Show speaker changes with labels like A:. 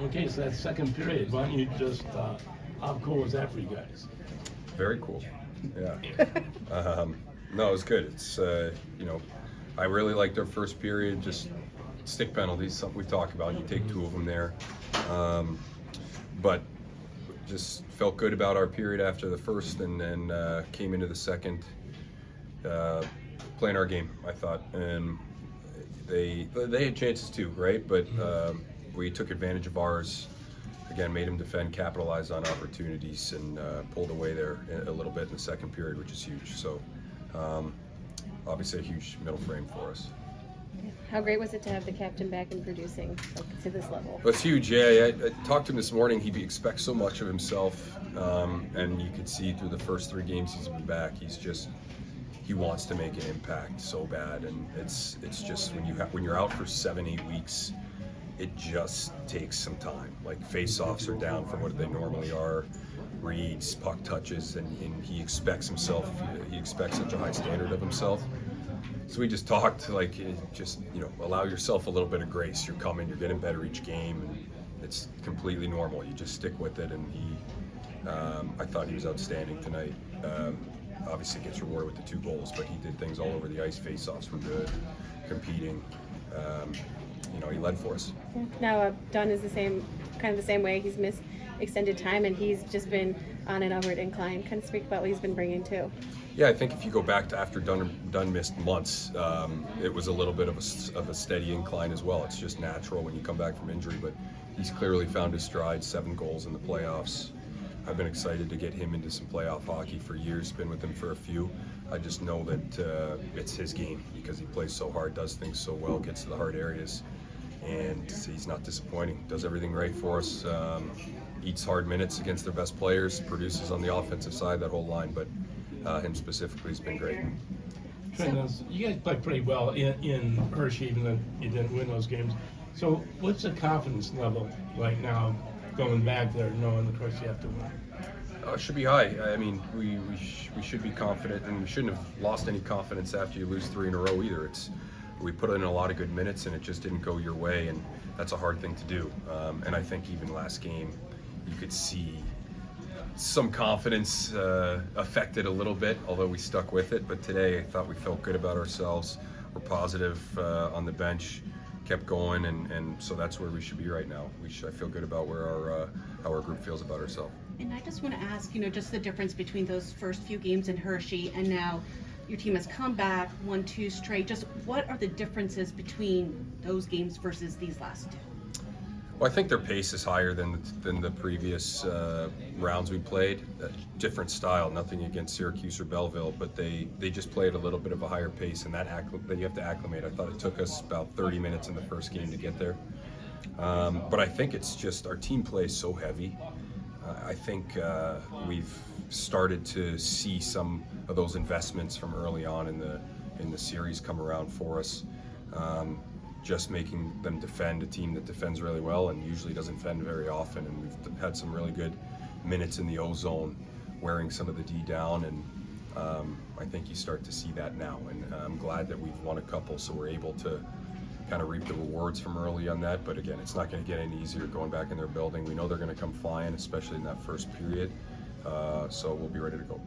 A: Okay, so that second period, why don't you just, how cool was that for you guys?
B: Very cool. Yeah. No, it was good. It's I really liked our first period. Just stick penalties, something we talked about. You take 2 of them there, but just felt good about our period after the first, and then came into the second, playing our game. I thought, and they had chances too, right? But we took advantage of ours. Again, made them defend, capitalized on opportunities, and pulled away there a little bit in the second period, which is huge. So, obviously, a huge middle frame for us.
C: How great was it to have the captain back and producing to this level?
B: Well, it's huge. Yeah, I talked to him this morning. He expects so much of himself, and you could see through the first 3 games he's been back. He wants to make an impact so bad, and it's just when you're out for 7-8 weeks. It just takes some time. Like, face-offs are down from what they normally are, reads, puck touches, and he expects himself. He expects such a high standard of himself. So we just talked like, just allow yourself a little bit of grace. You're coming. You're getting better each game, and it's completely normal. You just stick with it. And I thought he was outstanding tonight. Obviously gets rewarded with the 2 goals, but he did things all over the ice. Face-offs were good, competing. He led for us.
C: Now, Dunn is the same way. He's missed extended time, and he's just been on an upward incline. Kind of speak about what he's been bringing too.
B: Yeah, I think if you go back to after Dunn missed months, it was a little bit of a steady incline as well. It's just natural when you come back from injury, but he's clearly found his stride. 7 goals in the playoffs. I've been excited to get him into some playoff hockey for years. Been with him for a few. I just know that it's his game because he plays so hard, does things so well, gets to the hard areas, and he's not disappointing. Does everything right for us. Eats hard minutes against their best players. Produces on the offensive side, that whole line, but him specifically has been great.
A: Trent, you guys played pretty well in Hershey, even though you didn't win those games. So what's the confidence level right now going back there, knowing, of course, you have to win?
B: It should be high. I mean, we should be confident, and we shouldn't have lost any confidence after you lose 3 in a row either. We put in a lot of good minutes, and it just didn't go your way, and that's a hard thing to do. And I think even last game, you could see some confidence affected a little bit, although we stuck with it. But today, I thought we felt good about ourselves. We're positive on the bench, kept going, and so that's where we should be right now. I feel good about where how our group feels about ourselves.
D: And I just want to ask, just the difference between those first few games in Hershey and now your team has come back, won 2 straight. Just what are the differences between those games versus these last 2?
B: Well, I think their pace is higher than the previous rounds we played. Different style, nothing against Syracuse or Belleville, but they just played a little bit of a higher pace, and that you have to acclimate. I thought it took us about 30 minutes in the first game to get there. But I think it's just our team plays so heavy. I think we've started to see some of those investments from early on in the series come around for us. Just making them defend, a team that defends really well and usually doesn't defend very often. And we've had some really good minutes in the O zone, wearing some of the D down, and I think you start to see that now. And I'm glad that we've won a couple, so we're able to kind of reap the rewards from early on that. But again, it's not going to get any easier going back in their building. We know they're going to come flying, especially in that first period. So we'll be ready to go.